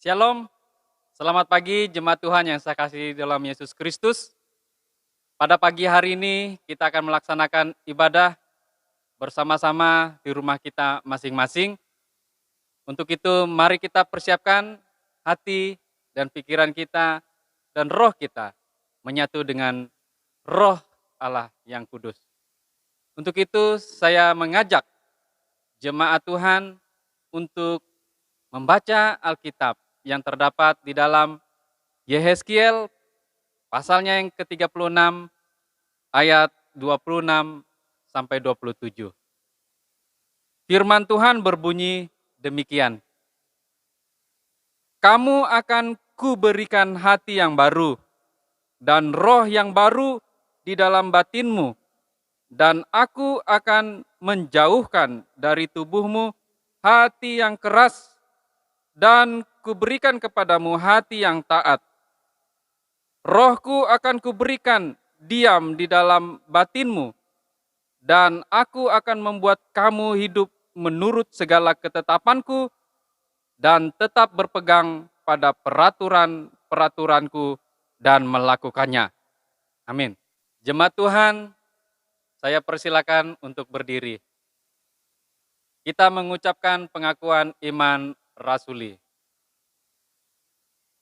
Shalom, selamat pagi jemaat Tuhan yang saya kasih dalam Yesus Kristus. Pada pagi hari ini kita akan melaksanakan ibadah bersama-sama di rumah kita masing-masing. Untuk itu mari kita persiapkan hati dan pikiran kita dan roh kita menyatu dengan roh Allah yang kudus. Untuk itu saya mengajak jemaat Tuhan untuk membaca Alkitab yang terdapat di dalam Yehezkiel pasalnya yang ke-36 ayat 26 sampai 27. Firman Tuhan berbunyi demikian. Kamu akan kuberikan hati yang baru dan roh yang baru di dalam batinmu, dan aku akan menjauhkan dari tubuhmu hati yang keras dan kuberikan kepadamu hati yang taat. Rohku akan kuberikan diam di dalam batinmu, dan aku akan membuat kamu hidup menurut segala ketetapanku dan tetap berpegang pada peraturan-peraturanku dan melakukannya. Amin. Jemaat Tuhan, saya persilakan untuk berdiri. Kita mengucapkan pengakuan iman rasuli.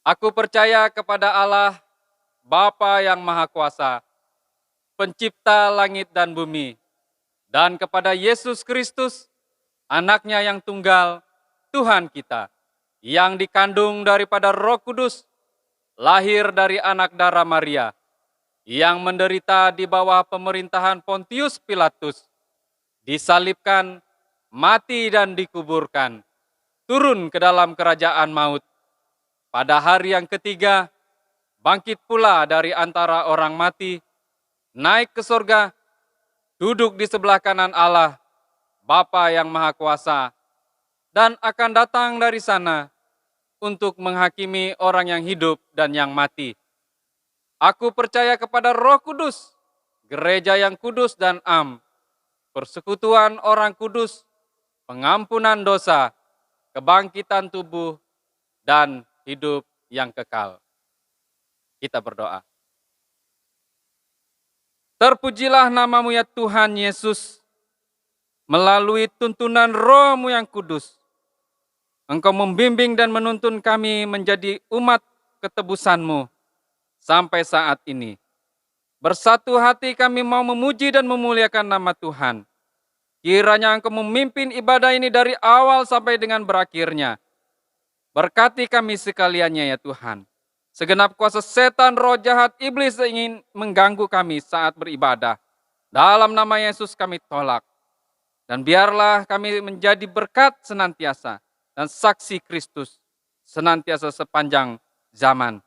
Aku percaya kepada Allah, Bapa yang Maha Kuasa, Pencipta langit dan bumi, dan kepada Yesus Kristus, Anaknya yang tunggal, Tuhan kita, yang dikandung daripada Roh Kudus, lahir dari anak darah Maria, yang menderita di bawah pemerintahan Pontius Pilatus, disalibkan, mati dan dikuburkan, turun ke dalam kerajaan maut. Pada hari yang ketiga, bangkit pula dari antara orang mati, naik ke sorga, duduk di sebelah kanan Allah, Bapa yang Maha Kuasa, dan akan datang dari sana untuk menghakimi orang yang hidup dan yang mati. Aku percaya kepada Roh Kudus, gereja yang kudus dan am, persekutuan orang kudus, pengampunan dosa, kebangkitan tubuh, dan hidup yang kekal. Kita berdoa. Terpujilah namamu ya Tuhan Yesus, melalui tuntunan Roh-Mu yang kudus. Engkau membimbing dan menuntun kami menjadi umat ketebusan-Mu sampai saat ini. Bersatu hati kami mau memuji dan memuliakan nama Tuhan. Kiranya Engkau memimpin ibadah ini dari awal sampai dengan berakhirnya. Berkati kami sekaliannya ya Tuhan. Segenap kuasa setan, roh jahat, iblis ingin mengganggu kami saat beribadah. Dalam nama Yesus kami tolak. Dan biarlah kami menjadi berkat senantiasa dan saksi Kristus senantiasa sepanjang zaman.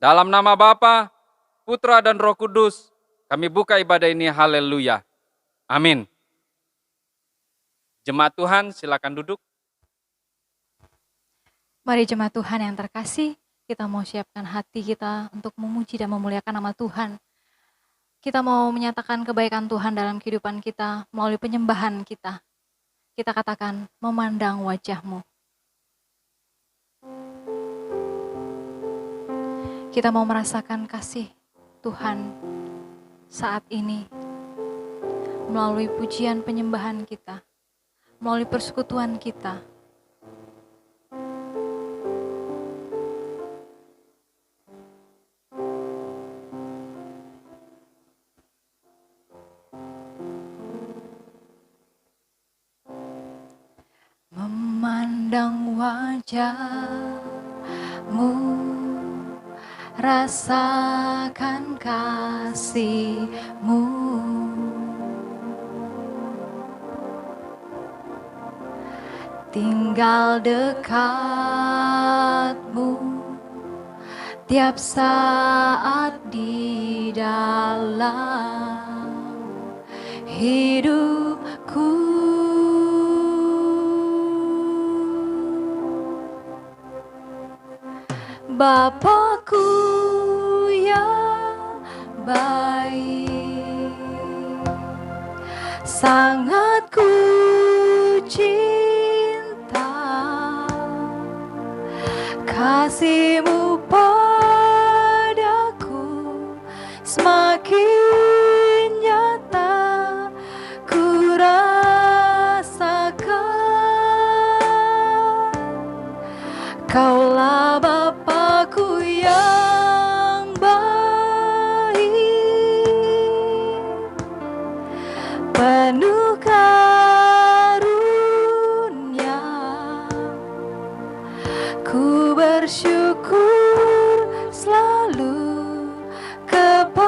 Dalam nama Bapa, Putra dan Roh Kudus, kami buka ibadah ini, haleluya. Amin. Jemaat Tuhan, silakan duduk. Mari jemaat Tuhan yang terkasih, kita mau siapkan hati kita untuk memuji dan memuliakan nama Tuhan. Kita mau menyatakan kebaikan Tuhan dalam kehidupan kita melalui penyembahan kita. Kita katakan, memandang wajah-Mu. Kita mau merasakan kasih Tuhan saat ini melalui pujian penyembahan kita, melalui persekutuan kita. Memandang wajah-Mu, rasakan kasih-Mu, tinggal dekat-Mu tiap saat di dalam hidupku. Bapakku yang baik, sangat ku cinta Kasih-Mu padaku semakin nyata ku rasakan. Kaulah Bapa-Ku yang baik, penuh karunia. Ku bersyukur selalu kepadamu,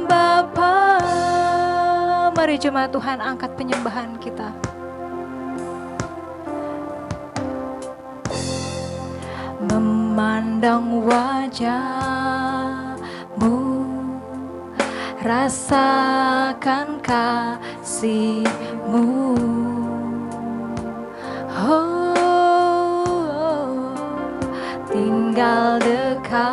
Bapa. Mari jemaat Tuhan angkat penyembahan kita. Memandang wajah-Mu, rasakan kasih-Mu. Oh, tinggal dekat-Mu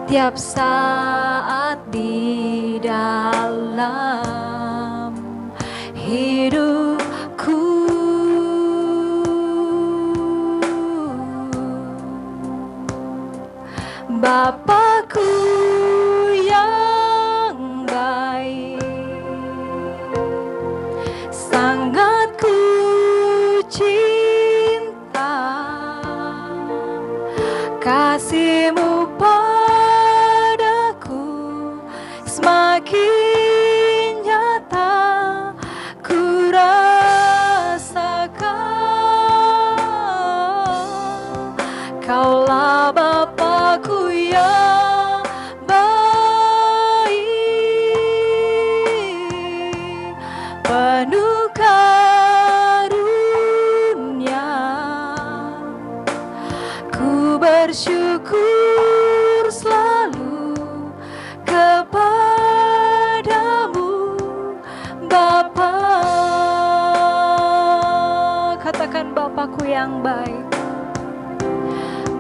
tiap saat di dalam hidupku. Bapa-Ku yang baik, sangat ku cinta. Kasih-Mu padaku semakin nyata ku rasakan. Kaulah Bapa-Ku yang baik, penuh karunia. Ku bersyukur selalu kepadamu, Bapa. Katakan Bapa-Ku yang baik.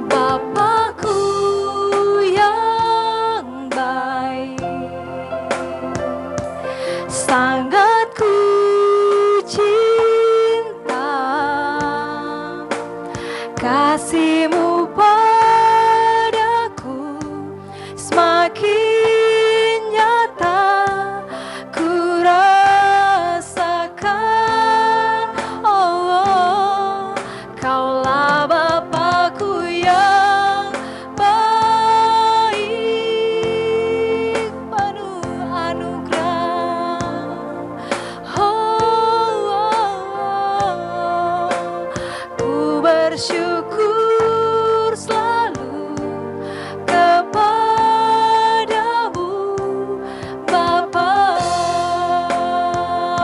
Bapa-Ku yang baik, sangat ku cinta. Kasih-Mu padaku semakin nyata ku rasakan. Oh, Kaulah Bapa-Ku yang baik, penuh anugerah. Ku bersyukur selalu kepadamu, Bapa.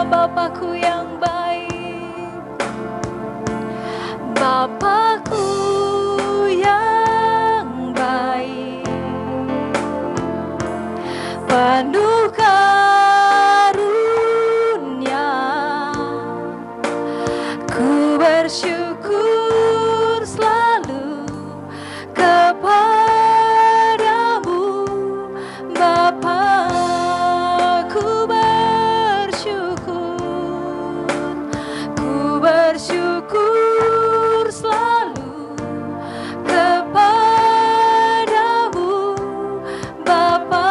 Bapa-Ku yang baik, Bapa-Ku yang baik, penuh karunia. Ku bersyukur selalu kepadamu, Bapa. Ku bersyukur selalu kepadamu, Bapa.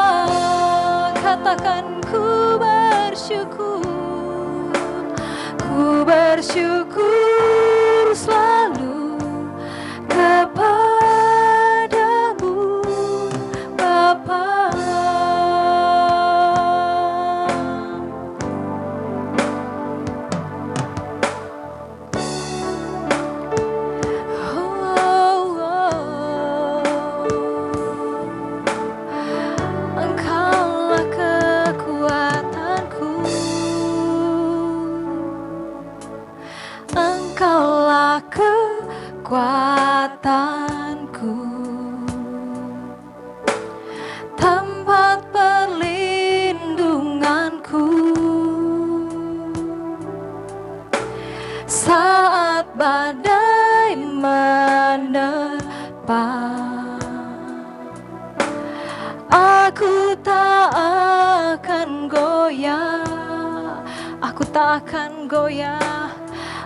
Katakan ku bersyukur selalu kepadamu, Bapa. Engkaulah kekuatanku, Engkaulah kekuatanku, tempat perlindunganku saat badai menerpa. Aku tak akan goyah, aku tak akan goyah.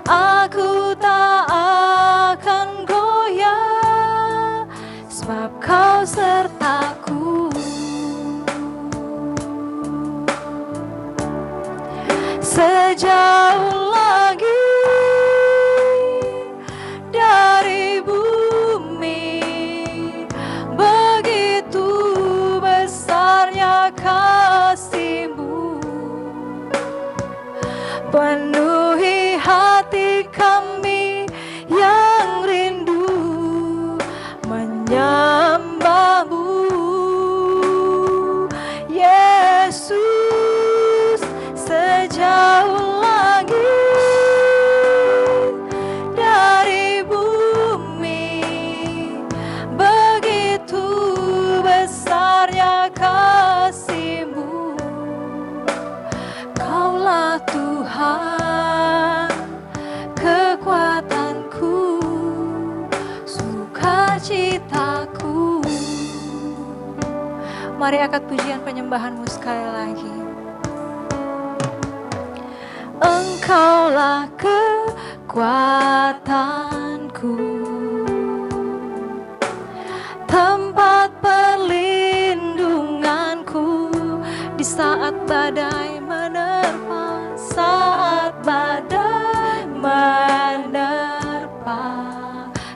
Aku tak akan goyah, sebab Kau sertaku. Sejauh lagi dari bumi, begitu besarnya kasih-Mu. Penuhi hati kami yang rindu menyembah-Mu. Yesus, sejauh lagi dari bumi, begitu besarnya kasih-Mu. Kaulah Tuhan, kekuatanku, sukacitaku. Mari angkat pujian penyembahan-Mu sekali lagi. Engkaulah kekuatanku, tempat perlindunganku di saat badai menerpa, saat badai menerpa.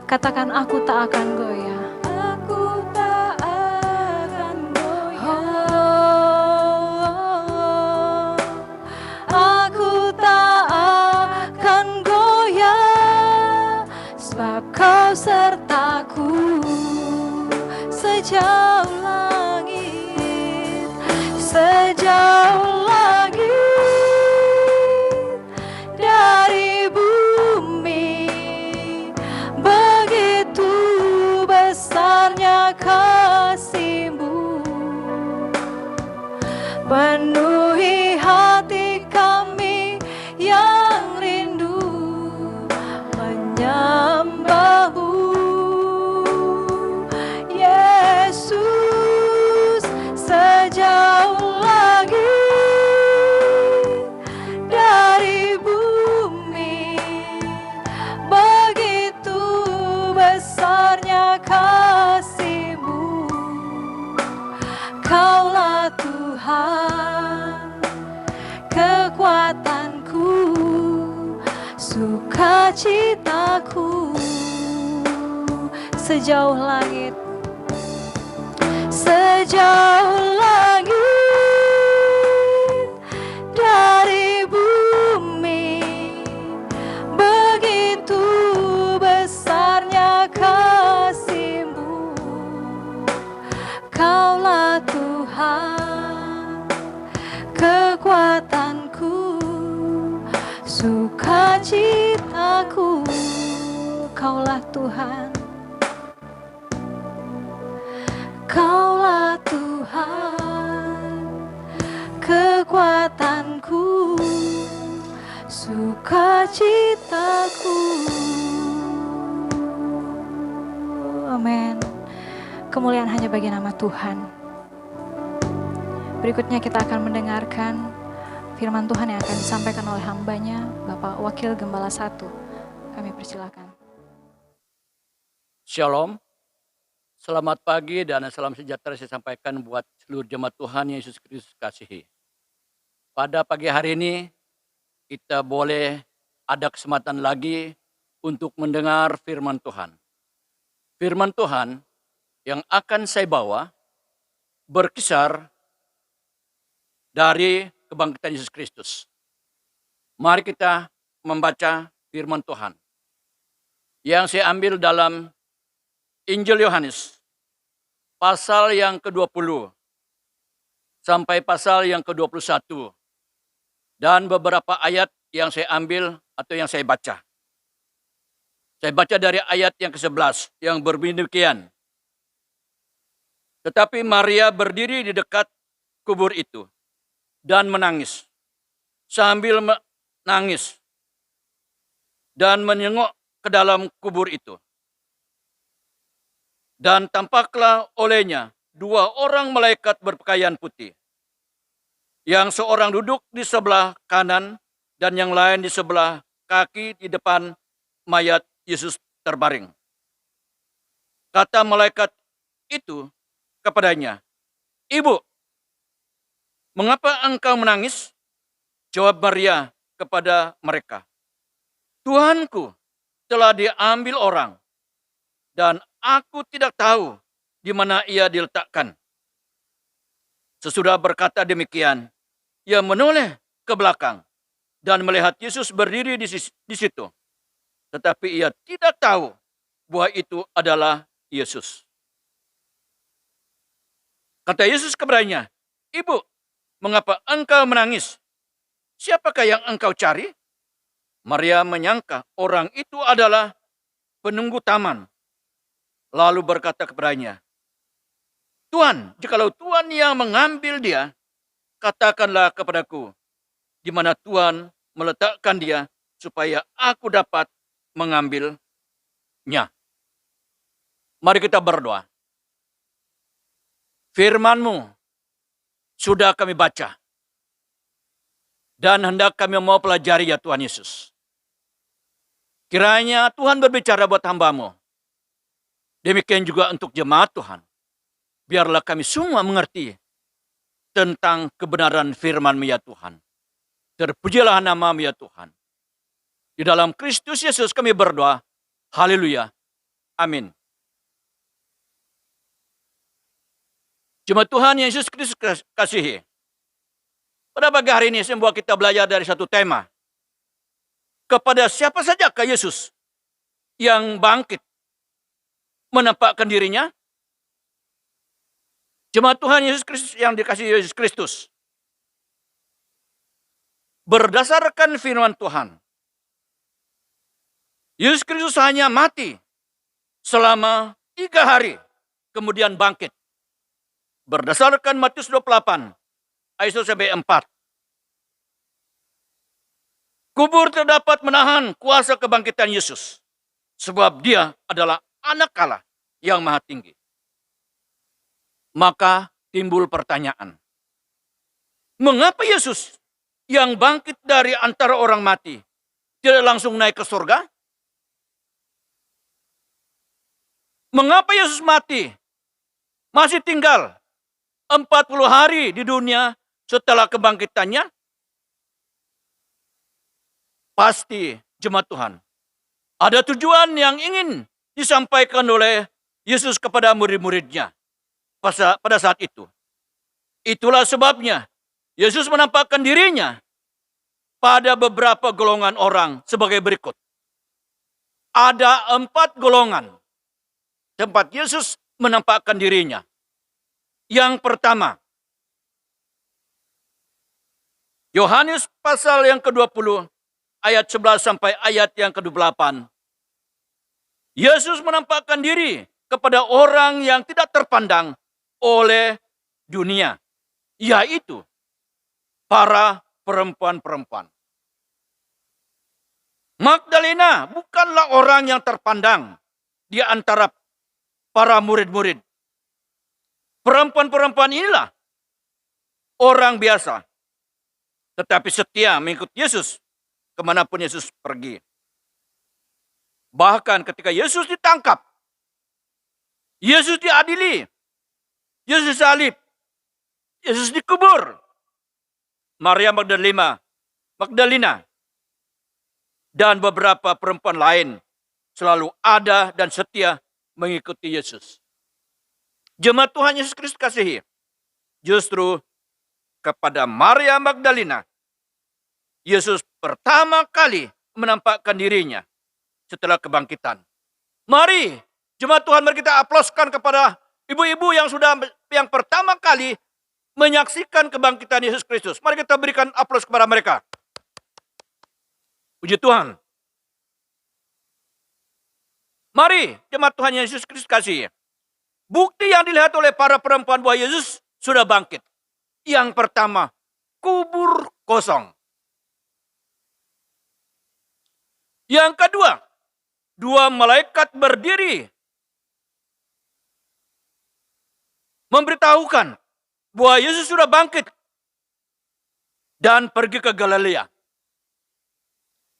Katakan, aku tak akan goyah. Aku tak akan goyah. Aku tak akan goyah, sebab Kau sertaku. Sejauh langit, sejauh langit dari bumi, begitu besarnya kasih-Mu. Penuhi hati kami yang rindu menyembah-Mu. Yesus, sejauh lagi dari bumi, begitu besarnya kasih-Mu. Kaulah Tuhan, kekuatanku, sukacitaku. Sejauh langit, sejauh langit dari bumi, begitu besarnya kasih-Mu. Kaulah Tuhan, kekuatanku, sukacitaku. Kaulah Tuhan, Kaulah Tuhan, kekuatanku, sukacitaku. Amin. Kemuliaan hanya bagi nama Tuhan. Berikutnya kita akan mendengarkan firman Tuhan yang akan disampaikan oleh hambanya, Bapak Wakil Gembala 1. Kami persilakan. Shalom, selamat pagi dan salam sejahtera saya sampaikan buat seluruh jemaat Tuhan yang Yesus Kristus kasihi. Pada pagi hari ini kita boleh ada kesempatan lagi untuk mendengar firman Tuhan. Firman Tuhan yang akan saya bawa berkisar dari kebangkitan Yesus Kristus. Mari kita membaca firman Tuhan yang saya ambil dalam Injil Yohanes pasal yang ke-20 sampai pasal yang ke-21 dan beberapa ayat yang saya ambil atau yang saya baca. Saya baca dari ayat yang ke-11 yang berbunyi demikian. Tetapi Maria berdiri di dekat kubur itu dan menangis. Sambil menangis dan menengok ke dalam kubur itu. Dan tampaklah olehnya 2 orang malaikat berpakaian putih. Yang seorang duduk di sebelah kanan dan yang lain di sebelah kaki di depan mayat Yesus terbaring. Kata malaikat itu kepadanya, "Ibu, mengapa engkau menangis?" Jawab Maria kepada mereka, "Tuhanku telah diambil orang, dan aku tidak tahu di mana ia diletakkan." Sesudah berkata demikian, ia menoleh ke belakang dan melihat Yesus berdiri di situ. Tetapi ia tidak tahu bahwa itu adalah Yesus. Kata Yesus kepadanya, "Ibu, mengapa engkau menangis? Siapakah yang engkau cari?" Maria menyangka orang itu adalah penunggu taman. Lalu berkata kepadanya, "Tuhan, jikalau Tuhan yang mengambil dia, katakanlah kepadaku di mana Tuhan meletakkan dia supaya aku dapat mengambilnya." Mari kita berdoa. Firman-Mu sudah kami baca dan hendak kami mau pelajari ya Tuhan Yesus. Kiranya Tuhan berbicara buat hamba-Mu. Demikian juga untuk jemaat Tuhan. Biarlah kami semua mengerti tentang kebenaran firman-Mu ya Tuhan. Terpujilah nama-Mu ya Tuhan. Di dalam Kristus Yesus kami berdoa. Haleluya. Amin. Jemaat Tuhan Yesus Kristus kasihi. Pada pagi hari ini saya membawa kita belajar dari satu tema. Kepada siapa sajakah Yesus yang bangkit menampakkan dirinya? Jemaat Tuhan Yesus Kristus yang dikasihi Yesus Kristus. Berdasarkan firman Tuhan, Yesus Kristus hanya mati selama 3 hari, kemudian bangkit. Berdasarkan Matius 28, ayat 1-4. Kubur terdapat menahan kuasa kebangkitan Yesus, sebab dia adalah anak Allah yang maha tinggi. Maka timbul pertanyaan, mengapa Yesus yang bangkit dari antara orang mati tidak langsung naik ke surga? Mengapa Yesus mati? Masih tinggal 40 hari di dunia setelah kebangkitannya? Pasti jemaat Tuhan, ada tujuan yang ingin disampaikan oleh Yesus kepada murid-muridnya pada saat itu. Itulah sebabnya Yesus menampakkan dirinya pada beberapa golongan orang sebagai berikut. Ada 4 golongan tempat Yesus menampakkan dirinya. Yang pertama, Yohanes pasal yang ke-20 ayat 11 sampai ayat yang ke-28. Yesus menampakkan diri kepada orang yang tidak terpandang oleh dunia, yaitu para perempuan-perempuan. Magdalena bukanlah orang yang terpandang di antara para murid-murid. Perempuan-perempuan inilah orang biasa, tetapi setia mengikut Yesus kemanapun Yesus pergi. Bahkan ketika Yesus ditangkap, Yesus diadili, Yesus disalib, Yesus dikubur, Maria Magdalena, dan beberapa perempuan lain selalu ada dan setia mengikuti Yesus. Jemaat Tuhan Yesus Kristus kasihi, justru kepada Maria Magdalena, Yesus pertama kali menampakkan dirinya setelah kebangkitan. Mari, jemaat Tuhan, mari kita aplauskan kepada ibu-ibu yang pertama kali menyaksikan kebangkitan Yesus Kristus. Mari kita berikan aplaus kepada mereka. Puji Tuhan. Mari, jemaat Tuhan Yesus Kristus kasihi. Bukti yang dilihat oleh para perempuan bahwa Yesus sudah bangkit. Yang pertama, kubur kosong. Yang kedua, 2 malaikat berdiri memberitahukan bahwa Yesus sudah bangkit dan pergi ke Galilea.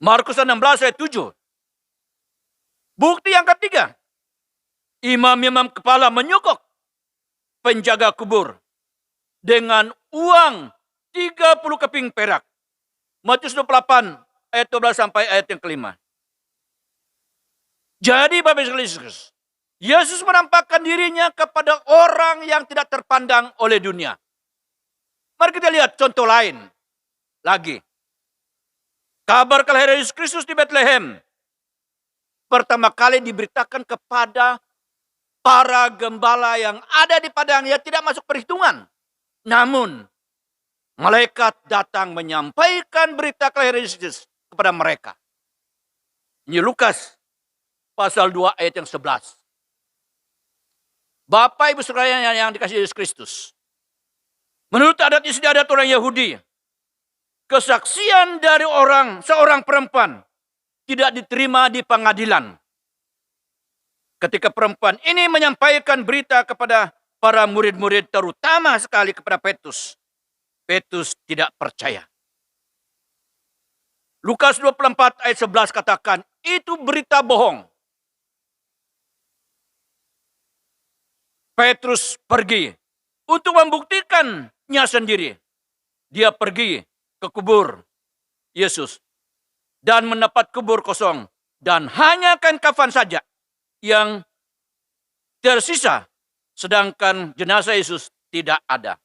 Markus 16 ayat 7. Bukti yang ketiga, imam-imam kepala menyokok penjaga kubur dengan uang 30 keping perak. Matius 28 ayat 12 sampai ayat yang kelima. Jadi Bapak Ibu sekalian, Yesus menampakkan dirinya kepada orang yang tidak terpandang oleh dunia. Mari kita lihat contoh lain lagi. Kabar kelahiran Yesus Kristus di Bethlehem pertama kali diberitakan kepada para gembala yang ada di padang yang tidak masuk perhitungan. Namun, malaikat datang menyampaikan berita kelahiran Yesus kepada mereka. Ini Lukas pasal 2 ayat yang 11. Bapak Ibu sekalian yang dikasihi Yesus Kristus. Menurut adat istiadat orang Yahudi, kesaksian dari seorang perempuan tidak diterima di pengadilan. Ketika perempuan ini menyampaikan berita kepada para murid-murid, terutama sekali kepada Petrus. Petrus tidak percaya. Lukas 24 ayat 11 katakan, itu berita bohong. Petrus pergi untuk membuktikannya sendiri. Dia pergi ke kubur Yesus dan mendapat kubur kosong dan hanya kain kafan saja yang tersisa, sedangkan jenazah Yesus tidak ada.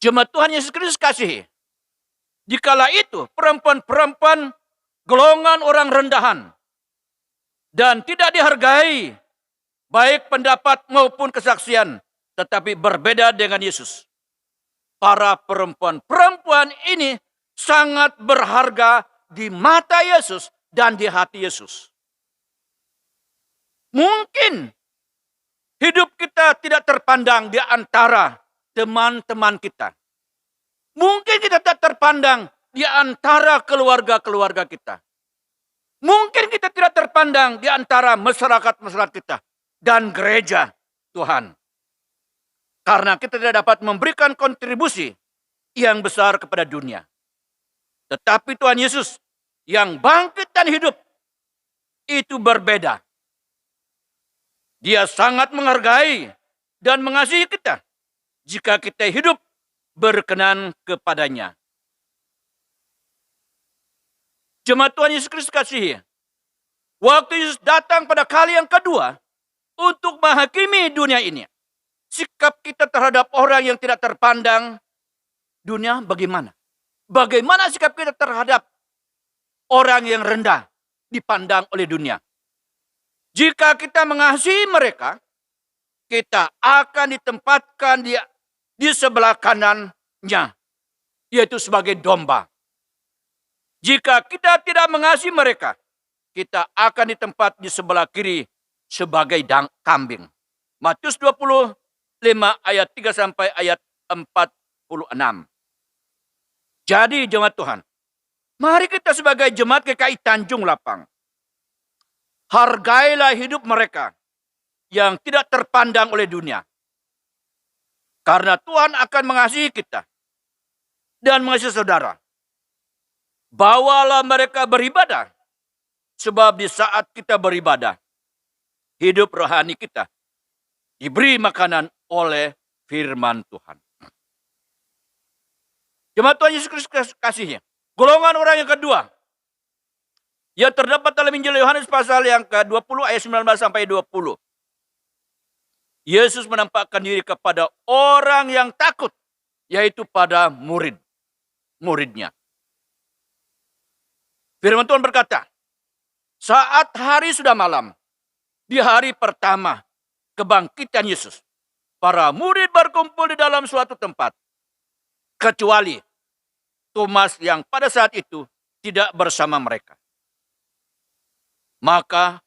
Jemaat Tuhan Yesus Kristus kasihi, dikala itu perempuan-perempuan golongan orang rendahan dan tidak dihargai baik pendapat maupun kesaksian, tetapi berbeda dengan Yesus. Para perempuan-perempuan ini sangat berharga di mata Yesus dan di hati Yesus. Mungkin hidup kita tidak terpandang di antara teman-teman kita. Mungkin kita tidak terpandang di antara keluarga-keluarga kita. Mungkin kita tidak terpandang di antara masyarakat-masyarakat kita dan gereja Tuhan. Karena kita tidak dapat memberikan kontribusi yang besar kepada dunia. Tetapi Tuhan Yesus yang bangkit dan hidup itu berbeda. Dia sangat menghargai dan mengasihi kita jika kita hidup berkenan kepadanya. Jemaat Tuhan Yesus Kristus kasihi, waktu Yesus datang pada kali yang kedua untuk menghakimi dunia ini, sikap kita terhadap orang yang tidak terpandang dunia bagaimana? Bagaimana sikap kita terhadap orang yang rendah dipandang oleh dunia? Jika kita mengasihi mereka, kita akan ditempatkan di sebelah kanannya, yaitu sebagai domba. Jika kita tidak mengasihi mereka, kita akan ditempat di sebelah kiri sebagai kambing. Matius 25 ayat 3 sampai ayat 46. Jadi jemaat Tuhan, mari kita sebagai jemaat GKI Tanjung Lapang, hargailah hidup mereka yang tidak terpandang oleh dunia. Karena Tuhan akan mengasihi kita dan mengasihi saudara. Bawalah mereka beribadah, sebab di saat kita beribadah, hidup rohani kita diberi makanan oleh firman Tuhan. Jemaat Tuhan Yesus Kristus kasihnya. Golongan orang yang kedua, yang terdapat dalam Injil Yohanes pasal yang ke-20 ayat 19 sampai 20. Yesus menampakkan diri kepada orang yang takut, yaitu pada murid-muridnya. Firman Tuhan berkata, saat hari sudah malam, di hari pertama kebangkitan Yesus, para murid berkumpul di dalam suatu tempat, kecuali Thomas yang pada saat itu tidak bersama mereka. Maka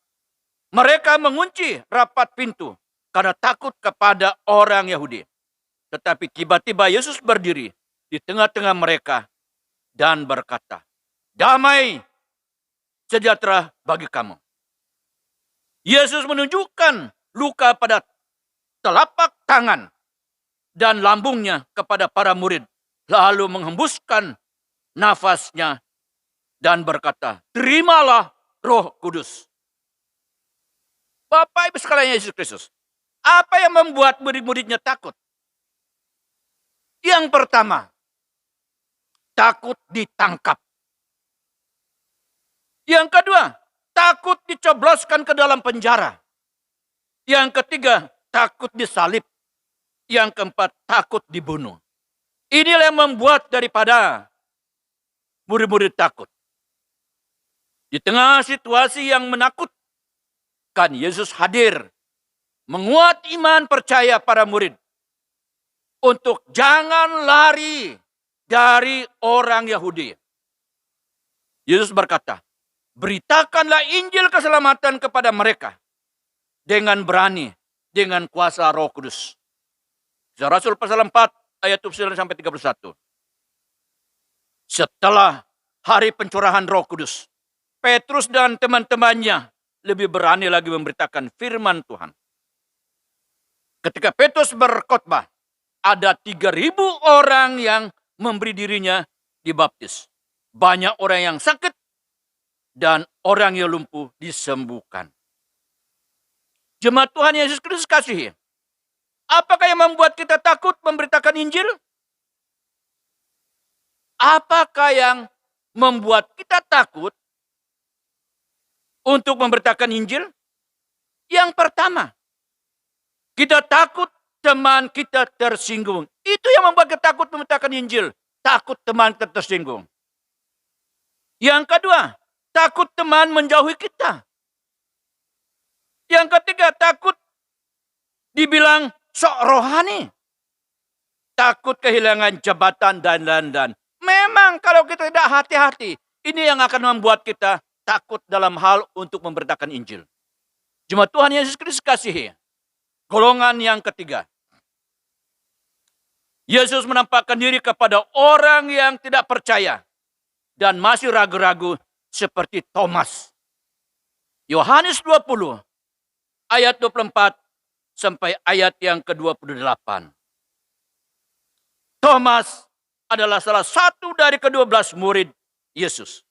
mereka mengunci rapat pintu karena takut kepada orang Yahudi. Tetapi tiba-tiba Yesus berdiri di tengah-tengah mereka dan berkata, damai sejahtera bagi kamu. Yesus menunjukkan luka pada telapak tangan dan lambungnya kepada para murid, lalu menghembuskan nafasnya dan berkata, terimalah Roh Kudus. Bapak Ibu sekalian Yesus Kristus, apa yang membuat murid-muridnya takut? Yang pertama, takut ditangkap. Yang kedua, takut dicobloskan ke dalam penjara. Yang ketiga, takut disalib. Yang keempat, takut dibunuh. Inilah yang membuat daripada murid-murid takut. Di tengah situasi yang menakutkan, Yesus hadir, menguat iman percaya para murid untuk jangan lari dari orang Yahudi. Yesus berkata, beritakanlah Injil keselamatan kepada mereka dengan berani, dengan kuasa Roh Kudus. Kisah Rasul pasal 4 ayat 29 sampai 31. Setelah hari pencurahan Roh Kudus, Petrus dan teman-temannya lebih berani lagi memberitakan firman Tuhan. Ketika Petrus berkhotbah, ada 3.000 orang yang memberi dirinya dibaptis. Banyak orang yang sakit dan orang yang lumpuh disembuhkan. Jemaat Tuhan Yesus Kristus kasihi, apakah yang membuat kita takut memberitakan Injil? Apakah yang membuat kita takut untuk memberitakan Injil? Yang pertama, kita takut teman kita tersinggung. Itu yang membuat kita takut memberitakan Injil. Takut teman kita tersinggung. Yang kedua, takut teman menjauhi kita. Yang ketiga, takut dibilang sok rohani. Takut kehilangan jabatan dan. Memang kalau kita tidak hati-hati, ini yang akan membuat kita takut dalam hal untuk memberitakan Injil. Jemaat Tuhan Yesus Kristus kasihi. Golongan yang ketiga. Yesus menampakkan diri kepada orang yang tidak percaya dan masih ragu-ragu seperti Thomas. Yohanes 20 ayat 24 sampai ayat yang ke-28. Thomas adalah salah satu dari ke-12 murid Yesus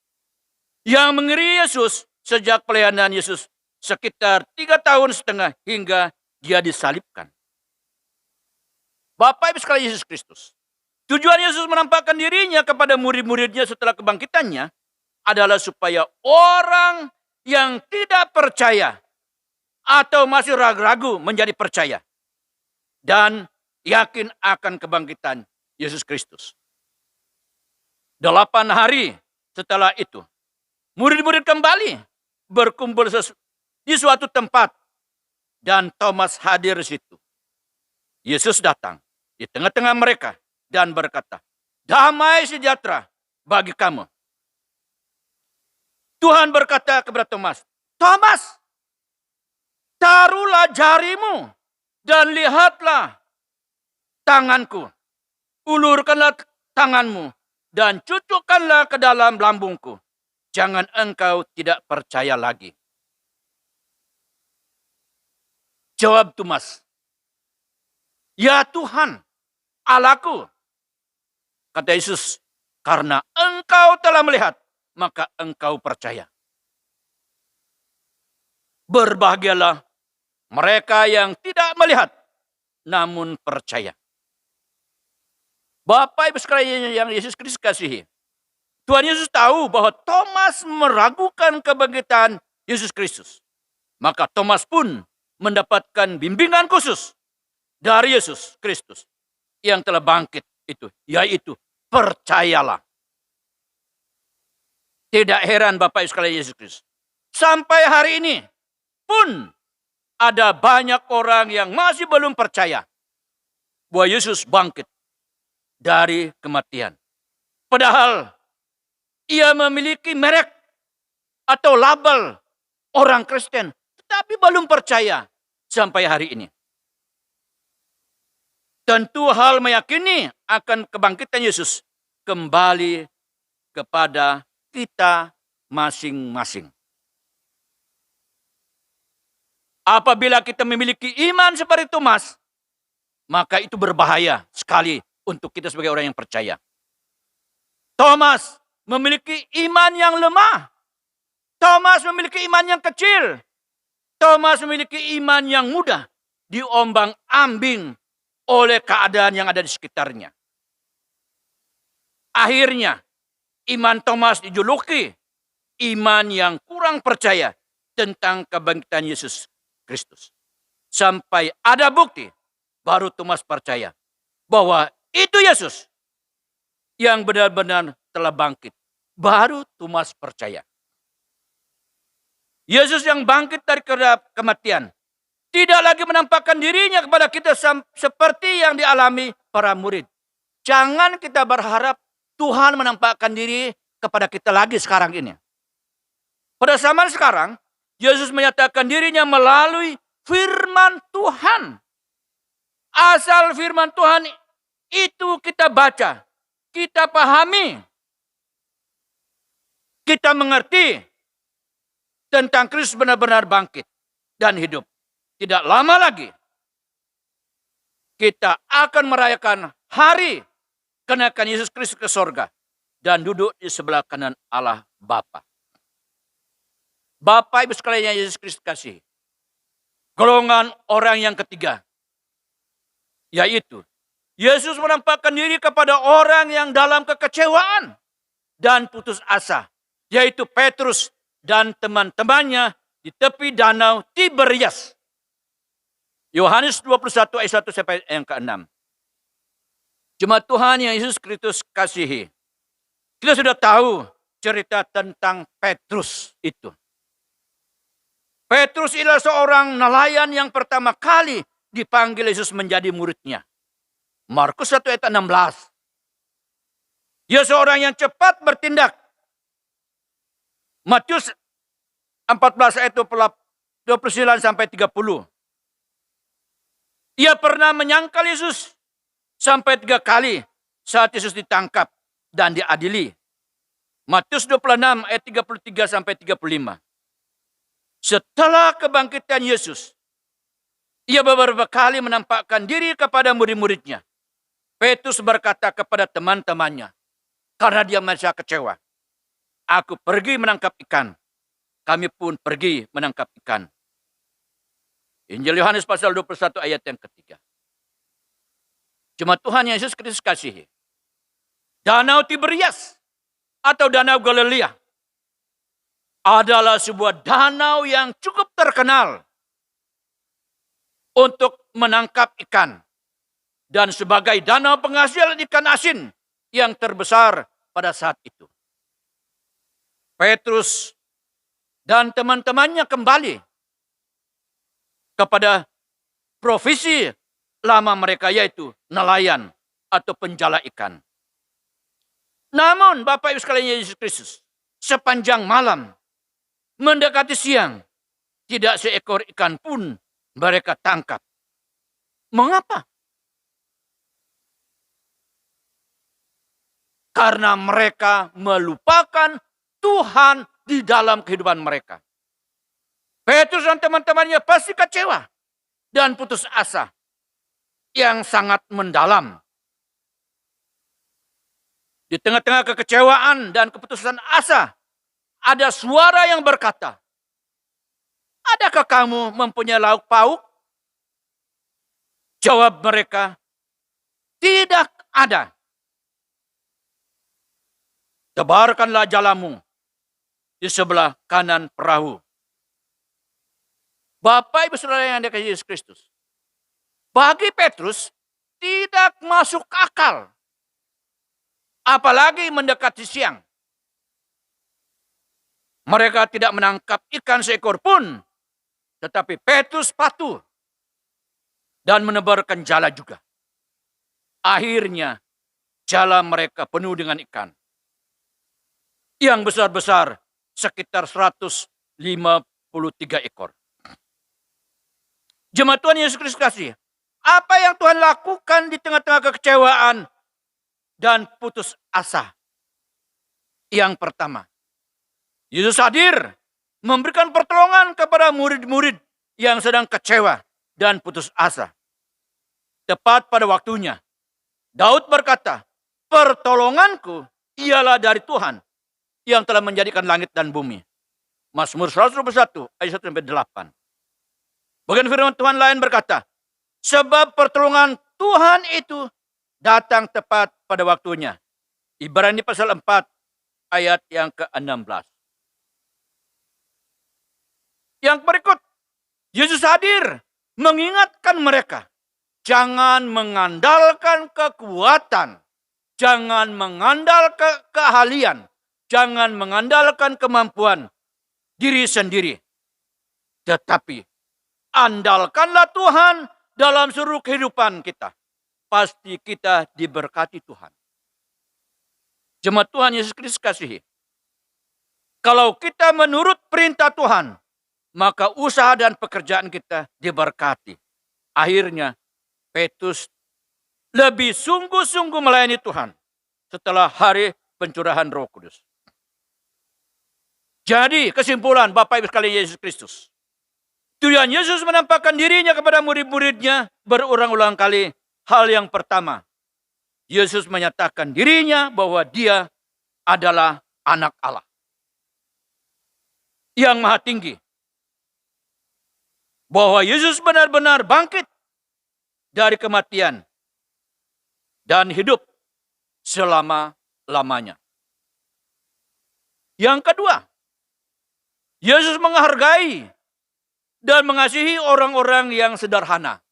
yang mengikuti Yesus sejak pelayanan Yesus sekitar 3,5 tahun hingga dia disalibkan. Bapak Ibu sekalian Yesus Kristus, tujuan Yesus menampakkan dirinya kepada murid-muridnya setelah kebangkitannya adalah supaya orang yang tidak percaya atau masih ragu-ragu menjadi percaya dan yakin akan kebangkitan Yesus Kristus. 8 hari setelah itu, murid-murid kembali berkumpul di suatu tempat dan Thomas hadir di situ. Yesus datang di tengah-tengah mereka dan berkata, damai sejahtera bagi kamu. Tuhan berkata kepada Thomas, Thomas, taruhlah jarimu dan lihatlah tanganku. Ulurkanlah tanganmu dan cucukkanlah ke dalam lambungku. Jangan engkau tidak percaya lagi. Jawab Thomas, ya Tuhan, Allahku. Kata Yesus, karena engkau telah melihat, maka engkau percaya. Berbahagialah mereka yang tidak melihat, namun percaya. Bapak Ibu sekalian yang Yesus Kristus kasihi, Tuhan Yesus tahu bahwa Thomas meragukan kebangkitan Yesus Kristus. Maka Thomas pun mendapatkan bimbingan khusus dari Yesus Kristus yang telah bangkit itu, yaitu percayalah. Tidak heran Bapak Ibu sekalian Yesus Kristus, sampai hari ini pun ada banyak orang yang masih belum percaya bahwa Yesus bangkit dari kematian. Padahal ia memiliki merek atau label orang Kristen, tetapi belum percaya sampai hari ini. Tentu hal meyakini akan kebangkitan Yesus kembali kepada kita masing-masing. Apabila kita memiliki iman seperti Thomas, maka itu berbahaya sekali untuk kita sebagai orang yang percaya. Thomas memiliki iman yang lemah. Thomas memiliki iman yang kecil. Thomas memiliki iman yang mudah diombang-ambing oleh keadaan yang ada di sekitarnya. Akhirnya, iman Thomas dijuluki iman yang kurang percaya tentang kebangkitan Yesus Kristus. Sampai ada bukti, baru Thomas percaya bahwa itu Yesus yang benar-benar telah bangkit. Baru Thomas percaya. Yesus yang bangkit dari kematian tidak lagi menampakkan dirinya kepada kita seperti yang dialami para murid. Jangan kita berharap Tuhan menampakkan diri kepada kita lagi sekarang ini. Pada zaman sekarang, Yesus menyatakan dirinya melalui firman Tuhan. Asal firman Tuhan itu kita baca, kita pahami, kita mengerti tentang Kristus benar-benar bangkit dan hidup. Tidak lama lagi, kita akan merayakan hari kenaikan Yesus Kristus ke sorga dan duduk di sebelah kanan Allah Bapa. Bapak Ibu sekalian yang Yesus Kristus kasih, golongan orang yang ketiga, yaitu Yesus menampakkan diri kepada orang yang dalam kekecewaan dan putus asa, yaitu Petrus dan teman-temannya di tepi danau Tiberias. Yohanes 21 ayat 1 sampai yang ke-6. Jemaat Tuhan yang Yesus Kristus kasihi, kita sudah tahu cerita tentang Petrus itu. Petrus adalah seorang nelayan yang pertama kali dipanggil Yesus menjadi muridnya. Markus 1 ayat 16. Dia seorang yang cepat bertindak. Matius 14 ayat 29 sampai 30. Ia pernah menyangkal Yesus sampai 3 kali saat Yesus ditangkap dan diadili. Matius 26 ayat 33 sampai 35. Setelah kebangkitan Yesus, ia beberapa kali menampakkan diri kepada murid-muridnya. Petrus berkata kepada teman-temannya, karena dia merasa kecewa, "Aku pergi menangkap ikan." Kami pun pergi menangkap ikan. Injil Yohanes pasal 21 ayat yang ketiga. Jemaat Tuhan yang Yesus Kristus kasihi, Danau Tiberias atau Danau Galilea adalah sebuah danau yang cukup terkenal untuk menangkap ikan dan sebagai danau penghasil ikan asin yang terbesar pada saat itu. Petrus dan teman-temannya kembali kepada profesi lama mereka, yaitu nelayan atau penjala ikan. Namun Bapak Ibu sekalian Yesus Kristus, sepanjang malam mendekati siang, tidak seekor ikan pun mereka tangkap. Mengapa? Karena mereka melupakan Tuhan di dalam kehidupan mereka. Petrus dan teman-temannya pasti kecewa dan putus asa yang sangat mendalam. Di tengah-tengah kekecewaan dan keputusan asa, ada suara yang berkata, "Adakah kamu mempunyai lauk pauk?" Jawab mereka, "Tidak ada." Tebarkanlah jalamu di sebelah kanan perahu. Bapak Ibu Saudara yang dikasihi Yesus Kristus, bagi Petrus tidak masuk akal, apalagi mendekati siang. Mereka tidak menangkap ikan seekor pun, tetapi Petrus patuh dan menebarkan jala juga. Akhirnya jala mereka penuh dengan ikan yang besar-besar, sekitar 153 ekor. Jemaat Tuhan Yesus Kristus kasih, apa yang Tuhan lakukan di tengah-tengah kekecewaan dan putus asa? Yang pertama, Yesus hadir memberikan pertolongan kepada murid-murid yang sedang kecewa dan putus asa. Tepat pada waktunya, Daud berkata, "Pertolonganku ialah dari Tuhan yang telah menjadikan langit dan bumi. Mazmur 121 ayat 1-8. Bagian firman Tuhan lain berkata, sebab pertolongan Tuhan itu datang tepat pada waktunya. Ibrani pasal 4 ayat yang ke-16. Yang berikut, Yesus hadir mengingatkan mereka, jangan mengandalkan kekuatan, jangan mengandalkan keahlian, jangan mengandalkan kemampuan diri sendiri. Tetapi andalkanlah Tuhan dalam seluruh kehidupan kita. Pasti kita diberkati Tuhan. Jemaat Tuhan Yesus Kristus kasihi. Kalau kita menurut perintah Tuhan, maka usaha dan pekerjaan kita diberkati. Akhirnya, Petrus lebih sungguh-sungguh melayani Tuhan setelah hari pencurahan Roh Kudus. Jadi, kesimpulan Bapak Ibu sekalian Yesus Kristus. Tuhan Yesus menampakkan dirinya kepada murid-muridnya berulang-ulang kali. Hal yang pertama, Yesus menyatakan dirinya bahwa dia adalah anak Allah yang maha tinggi. Bahwa Yesus benar-benar bangkit dari kematian dan hidup selama-lamanya. Yang kedua, Yesus menghargai dan mengasihi orang-orang yang sederhana,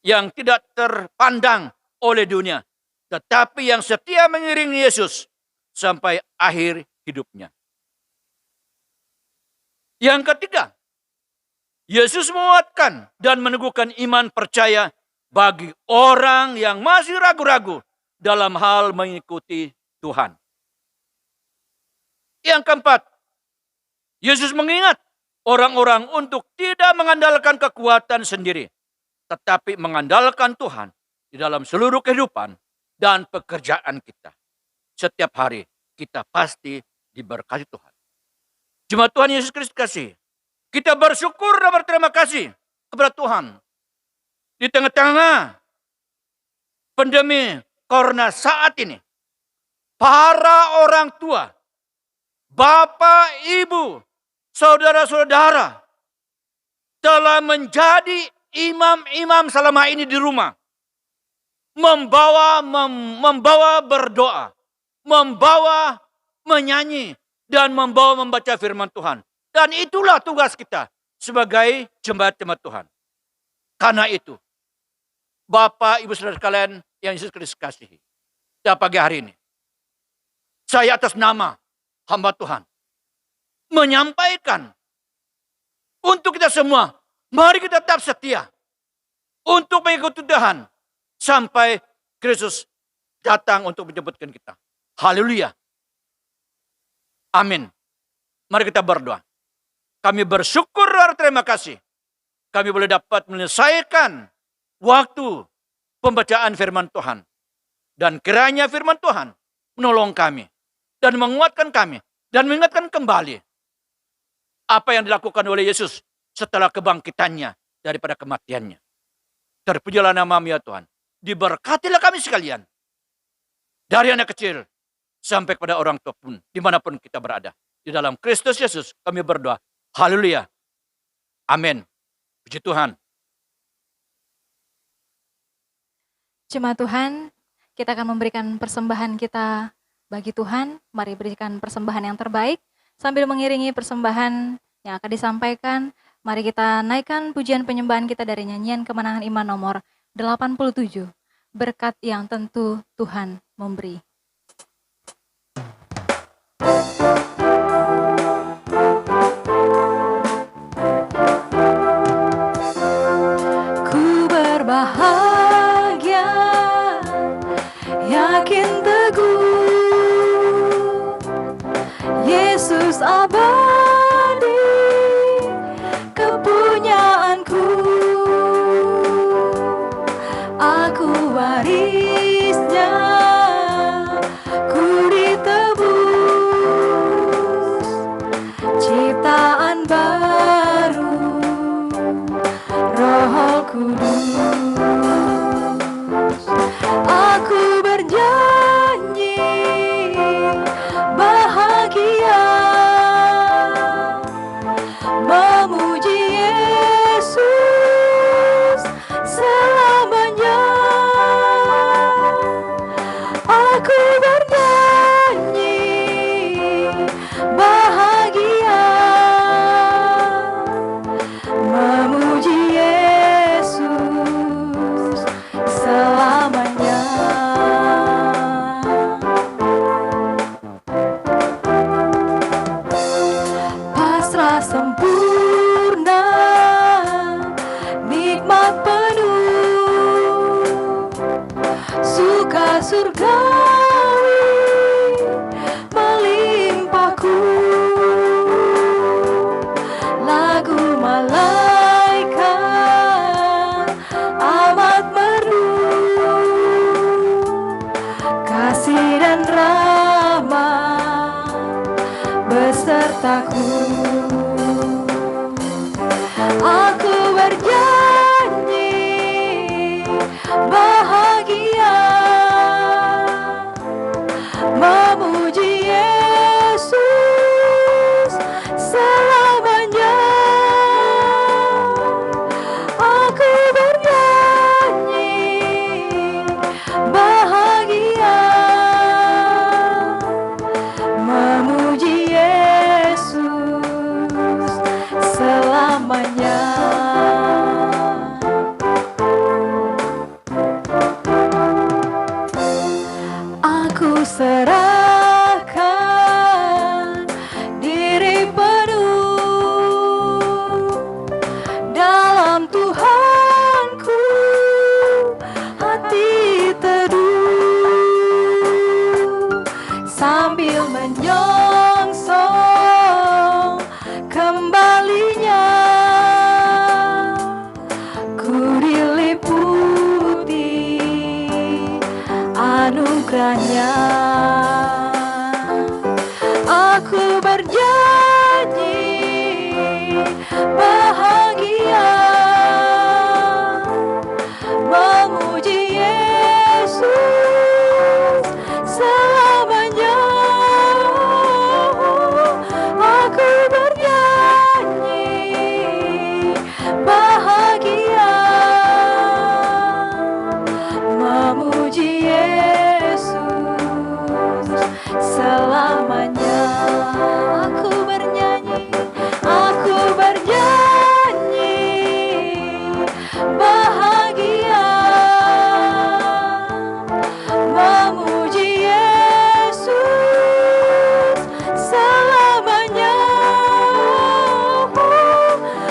yang tidak terpandang oleh dunia, tetapi yang setia mengiringi Yesus sampai akhir hidupnya. Yang ketiga, Yesus menguatkan dan meneguhkan iman percaya bagi orang yang masih ragu-ragu dalam hal mengikuti Tuhan. Yang keempat, Yesus mengingat orang-orang untuk tidak mengandalkan kekuatan sendiri, tetapi mengandalkan Tuhan di dalam seluruh kehidupan dan pekerjaan kita. Setiap hari kita pasti diberkati Tuhan. Jemaat Tuhan Yesus Kristus kasih, kita bersyukur dan berterima kasih kepada Tuhan. Di tengah-tengah pandemi corona saat ini, para orang tua, bapak, ibu, saudara-saudara telah menjadi imam-imam selama ini di rumah. Membawa berdoa, membawa menyanyi, dan membawa membaca firman Tuhan. Dan itulah tugas kita sebagai jemaat-jemaat Tuhan. Karena itu, Bapak, Ibu, Saudara sekalian yang Yesus Kristus kasihi, pada pagi hari ini, saya atas nama hamba Tuhan menyampaikan untuk kita semua, mari kita tetap setia untuk mengikuti Tuhan sampai Kristus datang untuk menjemputkan kita. Haleluya. Amin. Mari kita berdoa. Kami bersyukur dan terima kasih. Kami boleh dapat menyelesaikan waktu pembacaan firman Tuhan. Dan kiranya firman Tuhan menolong kami. Dan menguatkan kami. Dan mengingatkan kembali apa yang dilakukan oleh Yesus setelah kebangkitannya daripada kematiannya. Terpujilah nama-Mu ya Tuhan. Diberkatilah kami sekalian. Dari anak kecil sampai kepada orang tua pun, dimanapun kita berada. Di dalam Kristus Yesus kami berdoa. Haleluya. Amin. Puji Tuhan. Jemaat Tuhan, kita akan memberikan persembahan kita bagi Tuhan. Mari berikan persembahan yang terbaik. Sambil mengiringi persembahan yang akan disampaikan, mari kita naikkan pujian penyembahan kita dari nyanyian Kemenangan Iman nomor 87. Berkat yang tentu Tuhan memberi. Ku berbahagia, yakin teguh, Yesus abadi, kepunyaanku. Aku warisnya, ku ditebus telah sempurna, nikmat penuh, suka surgawi melimpahku, lagu malaikat amat merdu, kasih dan rahmat besertaku. Aku bernyanyi bahagia, memuji Yesus selamanya. Aku bernyanyi bahagia, memuji Yesus selamanya. Aku serahkan diri penuh dalam Tuhanku, hati teduh sambil menyongsong kembalinya. Ku diliputi anugerahnya. Aku bernyanyi bahagia, memuji Yesus selamanya. Aku bernyanyi bahagia, memuji Yesus selamanya. Aku bernyanyi bahagia, memuji Yesus selamanya.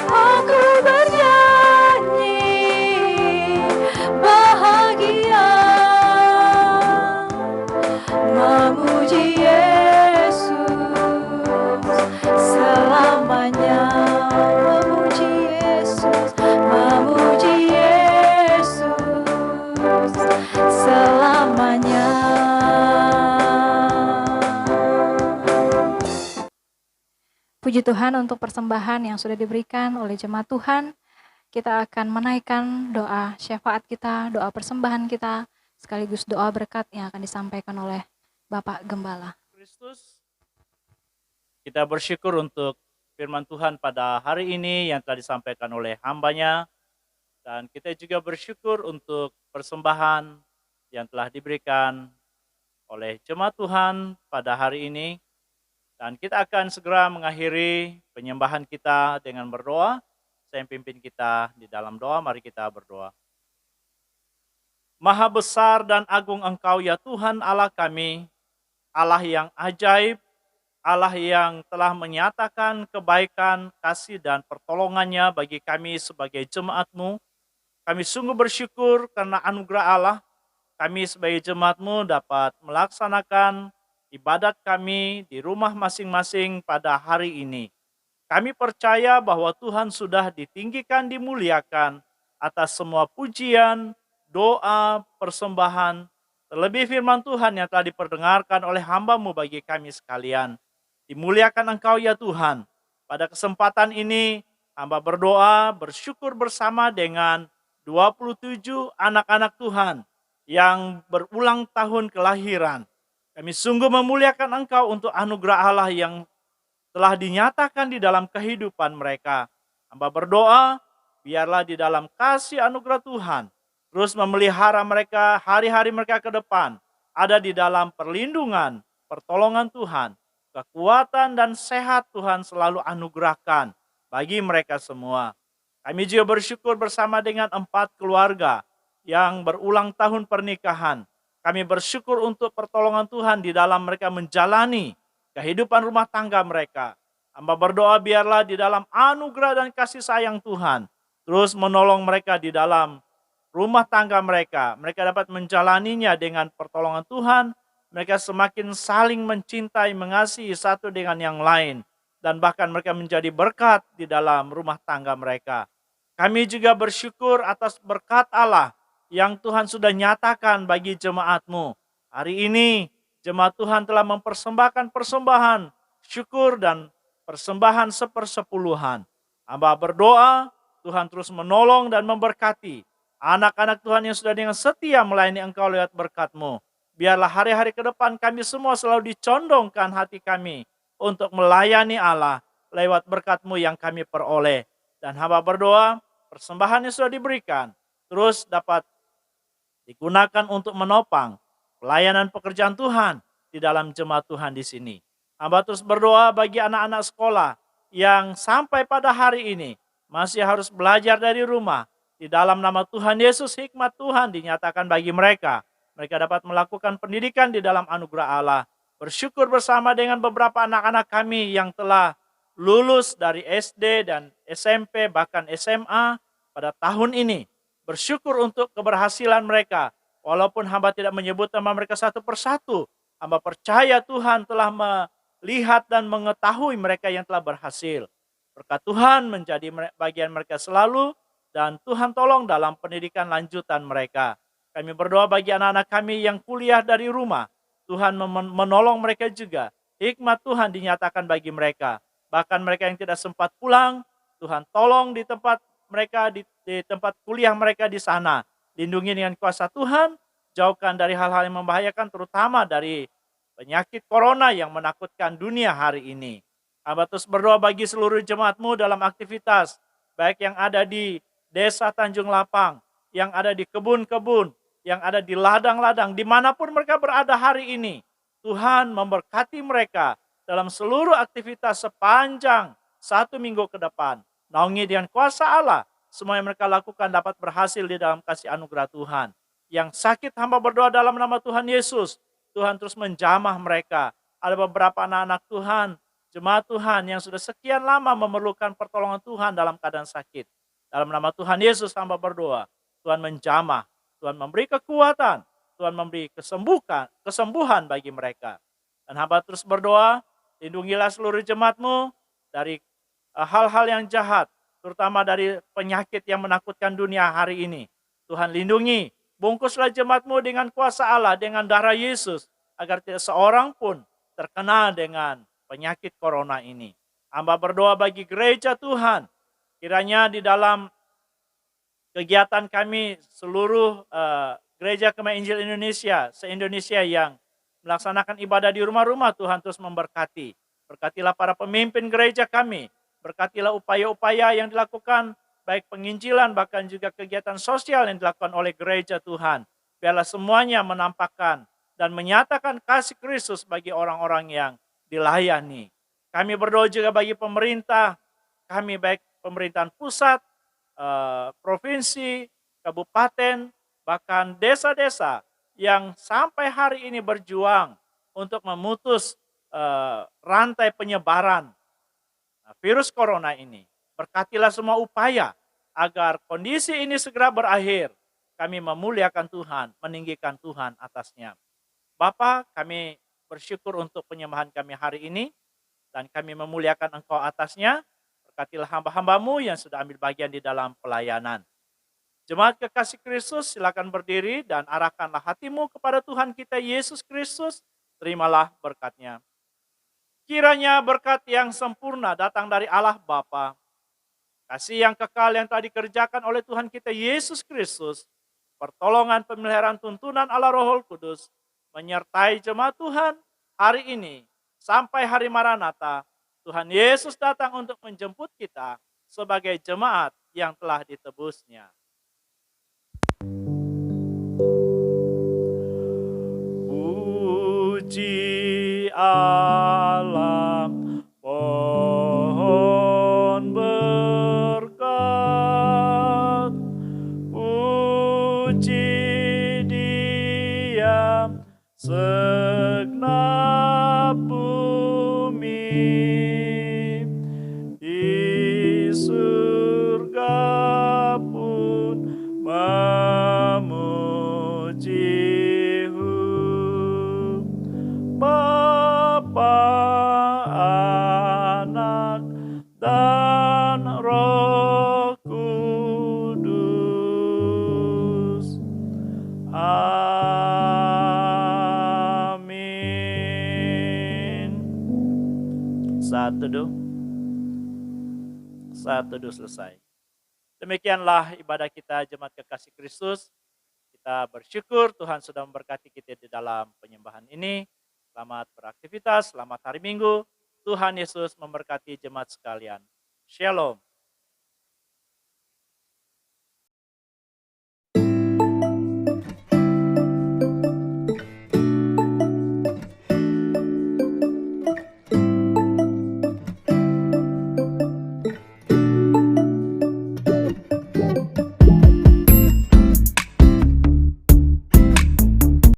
Aku bernyanyi bahagia, memuji Yesus selamanya. Memuji Yesus selamanya. Puji Tuhan untuk persembahan yang sudah diberikan oleh jemaat Tuhan. Kita akan menaikkan doa syafaat kita, doa persembahan kita, sekaligus doa berkat yang akan disampaikan oleh Bapak Gembala. Kristus, kita bersyukur untuk firman Tuhan pada hari ini yang telah disampaikan oleh hamba-Nya, dan kita juga bersyukur untuk persembahan yang telah diberikan oleh jemaat Tuhan pada hari ini. Dan kita akan segera mengakhiri penyembahan kita dengan berdoa. Saya pimpin kita di dalam doa, mari kita berdoa. Maha besar dan agung Engkau ya Tuhan Allah kami, Allah yang ajaib, Allah yang telah menyatakan kebaikan, kasih, dan pertolongannya bagi kami sebagai jemaat-Mu. Kami sungguh bersyukur karena anugerah Allah, kami sebagai jemaat-Mu dapat melaksanakan ibadat kami di rumah masing-masing pada hari ini. Kami percaya bahwa Tuhan sudah ditinggikan, dimuliakan atas semua pujian, doa, persembahan, terlebih firman Tuhan yang telah diperdengarkan oleh hamba-Mu bagi kami sekalian. Dimuliakan Engkau ya Tuhan. Pada kesempatan ini, hamba berdoa, bersyukur bersama dengan 27 anak-anak Tuhan yang berulang tahun kelahiran. Kami sungguh memuliakan Engkau untuk anugerah Allah yang telah dinyatakan di dalam kehidupan mereka. Hamba berdoa, biarlah di dalam kasih anugerah Tuhan, terus memelihara mereka hari-hari mereka ke depan, ada di dalam perlindungan, pertolongan Tuhan, kekuatan dan sehat Tuhan selalu anugerahkan bagi mereka semua. Kami juga bersyukur bersama dengan 4 keluarga yang berulang tahun pernikahan. Kami bersyukur untuk pertolongan Tuhan di dalam mereka menjalani kehidupan rumah tangga mereka. Hamba berdoa biarlah di dalam anugerah dan kasih sayang Tuhan, terus menolong mereka di dalam rumah tangga mereka. Mereka dapat menjalaninya dengan pertolongan Tuhan. Mereka semakin saling mencintai, mengasihi satu dengan yang lain. Dan bahkan mereka menjadi berkat di dalam rumah tangga mereka. Kami juga bersyukur atas berkat Allah yang Tuhan sudah nyatakan bagi jemaat-Mu. Hari ini jemaat Tuhan telah mempersembahkan persembahan, syukur dan persembahan sepersepuluhan. Hamba berdoa, Tuhan terus menolong dan memberkati anak-anak Tuhan yang sudah dengan setia melayani Engkau lewat berkat-Mu. Biarlah hari-hari ke depan kami semua selalu dicondongkan hati kami untuk melayani Allah lewat berkat-Mu yang kami peroleh. Dan hamba berdoa, persembahan yang sudah diberikan terus dapat digunakan untuk menopang pelayanan pekerjaan Tuhan di dalam jemaat Tuhan di sini. Hamba terus berdoa bagi anak-anak sekolah yang sampai pada hari ini masih harus belajar dari rumah. Di dalam nama Tuhan Yesus, hikmat Tuhan dinyatakan bagi mereka. Mereka dapat melakukan pendidikan di dalam anugerah Allah. Bersyukur bersama dengan beberapa anak-anak kami yang telah lulus dari SD dan SMP bahkan SMA pada tahun ini. Bersyukur untuk keberhasilan mereka. Walaupun hamba tidak menyebut nama mereka satu persatu, hamba percaya Tuhan telah melihat dan mengetahui mereka yang telah berhasil. Berkat Tuhan menjadi bagian mereka selalu, dan Tuhan tolong dalam pendidikan lanjutan mereka. Kami berdoa bagi anak-anak kami yang kuliah dari rumah. Tuhan menolong mereka juga. Hikmat Tuhan dinyatakan bagi mereka. Bahkan mereka yang tidak sempat pulang, Tuhan tolong di tempat mereka, di tempat kuliah mereka di sana. Lindungi dengan kuasa Tuhan, jauhkan dari hal-hal yang membahayakan, terutama dari penyakit corona yang menakutkan dunia hari ini. Hamba terus berdoa bagi seluruh jemaat-Mu dalam aktivitas, baik yang ada di Desa Tanjung Lapang, yang ada di kebun-kebun, yang ada di ladang-ladang, dimanapun mereka berada hari ini. Tuhan memberkati mereka dalam seluruh aktivitas sepanjang 1 minggu ke depan. Naungi dengan kuasa Allah, semua yang mereka lakukan dapat berhasil di dalam kasih anugerah Tuhan. Yang sakit hamba berdoa dalam nama Tuhan Yesus, Tuhan terus menjamah mereka. Ada beberapa anak-anak Tuhan, jemaat Tuhan yang sudah sekian lama memerlukan pertolongan Tuhan dalam keadaan sakit. Dalam nama Tuhan Yesus hamba berdoa, Tuhan menjamah, Tuhan memberi kekuatan, Tuhan memberi kesembuhan bagi mereka. Dan hamba terus berdoa, lindungilah seluruh jemaat-Mu dari hal-hal yang jahat, terutama dari penyakit yang menakutkan dunia hari ini. Tuhan lindungi, bungkuslah jemaat-Mu dengan kuasa Allah, dengan darah Yesus, agar tidak seorang pun terkena dengan penyakit corona ini. Hamba berdoa bagi gereja Tuhan, kiranya di dalam kegiatan kami seluruh gereja Kemah Injil Indonesia, se-Indonesia yang melaksanakan ibadah di rumah-rumah, Tuhan terus memberkati. Berkatilah para pemimpin gereja kami, berkatilah upaya-upaya yang dilakukan, baik penginjilan bahkan juga kegiatan sosial yang dilakukan oleh gereja Tuhan. Biarlah semuanya menampakkan dan menyatakan kasih Kristus bagi orang-orang yang dilayani. Kami berdoa juga bagi pemerintah, kami baik pemerintahan pusat, provinsi, kabupaten, bahkan desa-desa yang sampai hari ini berjuang untuk memutus rantai penyebaran virus corona ini. Berkatilah semua upaya agar kondisi ini segera berakhir. Kami memuliakan Tuhan, meninggikan Tuhan atasnya. Bapa, kami bersyukur untuk penyembahan kami hari ini, dan kami memuliakan Engkau atasnya. Berkatilah hamba-hamba-Mu yang sudah ambil bagian di dalam pelayanan. Jemaat kekasih Kristus, silakan berdiri dan arahkanlah hatimu kepada Tuhan kita Yesus Kristus. Terimalah berkat-Nya. Kiranya berkat yang sempurna datang dari Allah Bapa, kasih yang kekal yang telah dikerjakan oleh Tuhan kita Yesus Kristus, pertolongan pemeliharaan tuntunan Allah Roh Kudus, menyertai jemaat Tuhan hari ini sampai hari Maranatha. Tuhan Yesus datang untuk menjemput kita sebagai jemaat yang telah ditebus-Nya. Puji Allah, pohon berkat. Puji Dia, segenap bumi. surga pun memuji-Mu. Bapa, Anak, dan Roh Kudus. Amin. Saat teduh selesai. Demikianlah ibadah kita jemaat kekasih Kristus. Kita bersyukur Tuhan sudah memberkati kita di dalam penyembahan ini. Selamat beraktivitas, selamat hari Minggu. Tuhan Yesus memberkati jemaat sekalian. Shalom.